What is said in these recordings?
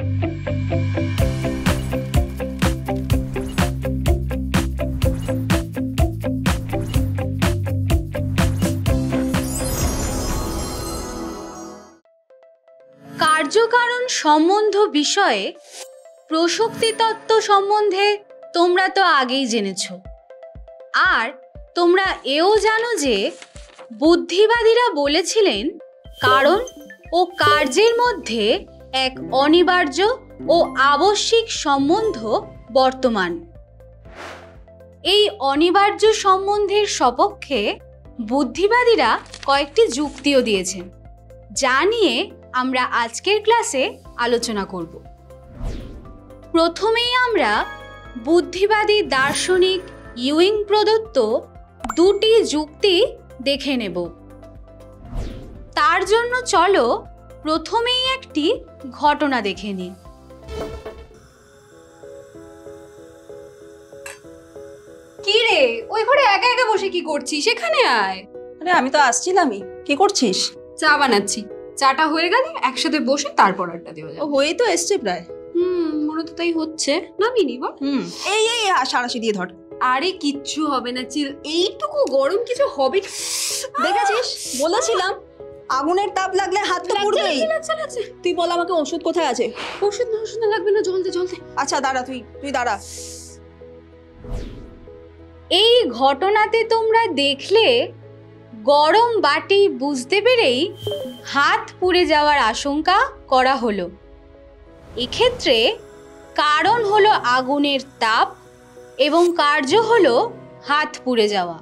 কার্যকারণ সম্বন্ধ বিষয়ে প্রসক্তি তত্ত্ব সম্বন্ধে তোমরা তো আগেই জেনেছ। আর তোমরা এও জানো যে বুদ্ধিবাদীরা বলেছিলেন কারণ ও কার্যের মধ্যে এক অনিবার্য ও আবশ্যিক সম্বন্ধ বর্তমান। এই অনিবার্য সম্বন্ধের সপক্ষে বুদ্ধিবাদীরা কয়েকটি যুক্তিও দিয়েছেন, যা নিয়ে আমরা আজকের ক্লাসে আলোচনা করব। প্রথমেই আমরা বুদ্ধিবাদী দার্শনিক ইউইং প্রদত্ত দুটি যুক্তি দেখে নেব। তার জন্য চলো প্রথমেই একটি ঘটনা দেখে নিই। কি রে, ওই ঘরে একা একা বসে কি করছিস? এখানে আয়। আরে আমি তো আসছিলামই। কি করছিস? চা বানাচ্ছি। চাটা হয়ে গেলে একসাথে বসে তারপর আড্ডা দেওয়া যাবে। হয়েই তো এসছে প্রায়। মনে তো তাই হচ্ছে। নামিনি বল। এই এই সারাশি দিয়ে ধর। আরে কিচ্ছু হবে না, চিল। এইটুকু গরম কিছু হবে না। দেখেছিস, বলেছিলাম আগুনের তাপ লাগলে হাত তো পুড়বেই। তুই বল আমাকে ওষুধ কোথায় আছে? ওষুধ না লাগবে না, জল দে। আচ্ছা দাঁড়া, তুই দাঁড়া। এই ঘটনাতে তোমরা দেখলে গরম বাটি বুঝতে পেরেই হাত পুড়ে যাওয়ার আশঙ্কা করা হলো। এক্ষেত্রে কারণ হলো আগুনের তাপ এবং কার্য হলো হাত পুড়ে যাওয়া।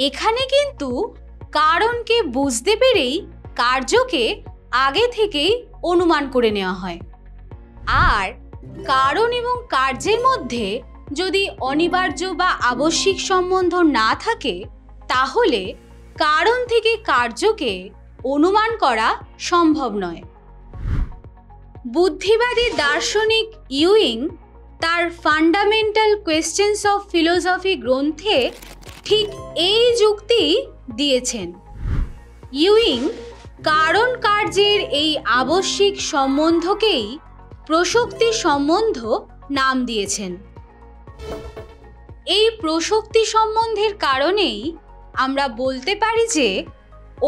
এখানে কিন্তু কারণকে বুঝতে পেরেই কার্যকে আগে থেকেই অনুমান করে নেওয়া হয়। আর কারণ এবং কার্যের মধ্যে যদি অনিবার্য বা আবশ্যিক সম্বন্ধ না থাকে, তাহলে কারণ থেকে কার্যকে অনুমান করা সম্ভব নয়। বুদ্ধিবাদী দার্শনিক ইউইং তার ফান্ডামেন্টাল কোয়েশ্চেন্স অফ ফিলোসফি গ্রন্থে ঠিক এই যুক্তি দিয়েছেন। ইউইং কারণ কার্যের এই আবশ্যিক সম্বন্ধকেই প্রসক্তি সম্বন্ধ নাম দিয়েছেন। এই প্রসক্তি সম্বন্ধের কারণেই আমরা বলতে পারি যে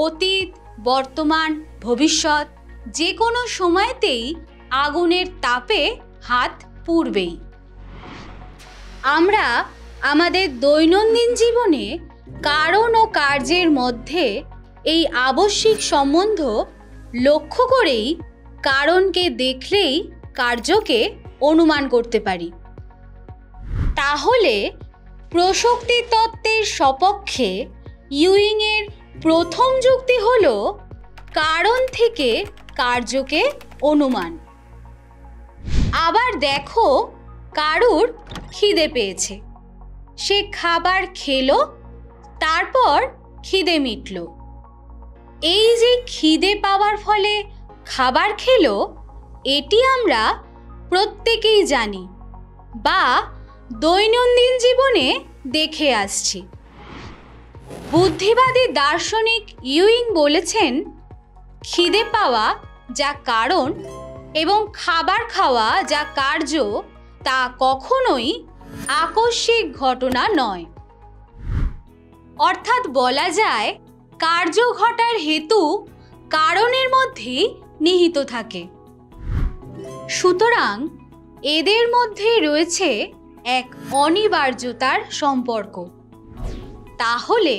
অতীত, বর্তমান, ভবিষ্যৎ যে কোনো সময়তেই আগুনের তাপে হাত পুড়বেই। আমরা আমাদের দৈনন্দিন জীবনে কারণ ও কার্যের মধ্যে এই আবশ্যিক সম্বন্ধ লক্ষ্য করেই কারণকে দেখলেই কার্যকে অনুমান করতে পারি। তাহলে প্রসক্তি তত্ত্বের সপক্ষে ইউইংয়ের প্রথম যুক্তি হলো কারণ থেকে কার্যকে অনুমান। আবার দেখো, কারুর খিদে পেয়েছে, সে খাবার খেলো, তারপর খিদে মিটল। এই যে খিদে পাওয়ার ফলে খাবার খেলো, এটি আমরা প্রত্যেকেই জানি বা দৈনন্দিন জীবনে দেখে আসছি। বুদ্ধিবাদী দার্শনিক ইউইং বলেছেন, খিদে পাওয়া যা কারণ এবং খাবার খাওয়া যা কার্য, তা কখনোই আকস্মিক ঘটনা নয়। অর্থাৎ বলা যায়, কার্য ঘটার হেতু কারণের মধ্যেই নিহিত থাকে। সুতরাং এদের মধ্যে রয়েছে এক অনিবার্যতার সম্পর্ক। তাহলে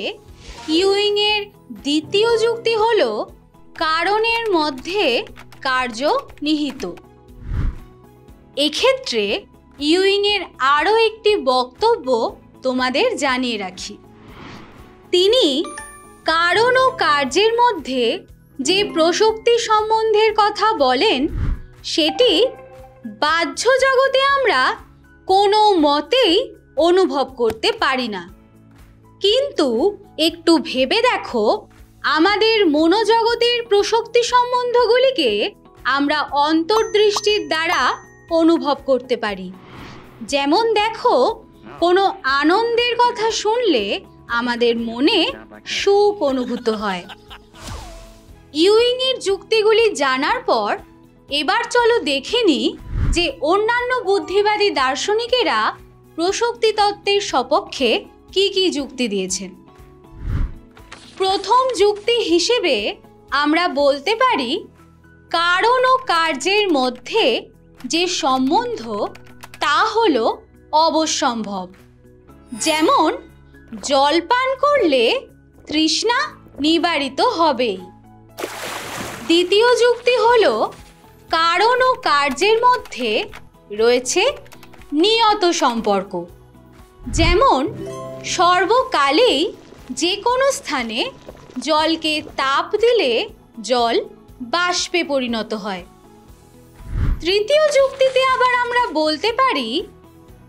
ইউইংয়ের দ্বিতীয় যুক্তি হলো কারণের মধ্যে কার্য নিহিত। এক্ষেত্রে ইউইংয়ের আরও একটি বক্তব্য তোমাদের জানিয়ে রাখি। তিনি কারণ ও কার্যের মধ্যে যে প্রসক্তি সম্বন্ধের কথা বলেন, সেটি বাহ্য জগতে আমরা কোনো মতেই অনুভব করতে পারি না। কিন্তু একটু ভেবে দেখো, আমাদের মনোজগতের প্রসক্তি সম্বন্ধগুলিকে আমরা অন্তর্দৃষ্টির দ্বারা অনুভব করতে পারি। যেমন দেখো, কোনো আনন্দের কথা শুনলে আমাদের মনে সুখ অনুভূত হয়। ইউইংয়ের যুক্তিগুলি জানার পর এবার চলো দেখে নিই যে অন্যান্য বুদ্ধিবাদী দার্শনিকেরা প্রসক্তি তত্ত্বের সপক্ষে কি কি যুক্তি দিয়েছেন। প্রথম যুক্তি হিসেবে আমরা বলতে পারি কারণ ও কার্যের মধ্যে যে সম্বন্ধ তা হলো অবশ্যম্ভব। যেমন জল পান করলে তৃষ্ণা নিবারিত হবেই। দ্বিতীয় যুক্তি হলো কারণ ও কার্যের মধ্যে রয়েছে নিয়ত সম্পর্ক। যেমন সর্বকালেই যে কোনো স্থানে জলকে তাপ দিলে জল বাষ্পে পরিণত হয়। তৃতীয় যুক্তিতে আবার আমরা বলতে পারি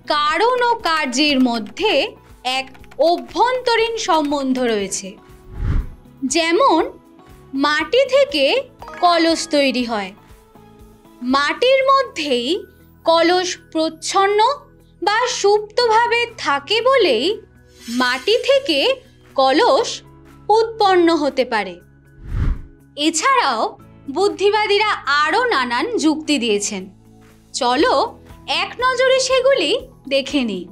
কারণ ও কার্যের মধ্যে এক অভ্যন্তরীণ সম্বন্ধ রয়েছে। যেমন মাটি থেকে কলস তৈরি হয়, মাটির মধ্যেই কলস প্রচ্ছন্ন বা সুপ্তভাবে থাকে বলেই মাটি থেকে কলস উৎপন্ন হতে পারে। এছাড়াও বুদ্ধিবাদীরা আরও নানান যুক্তি দিয়েছেন। চলো এক নজরে সেগুলি দেখে নিই।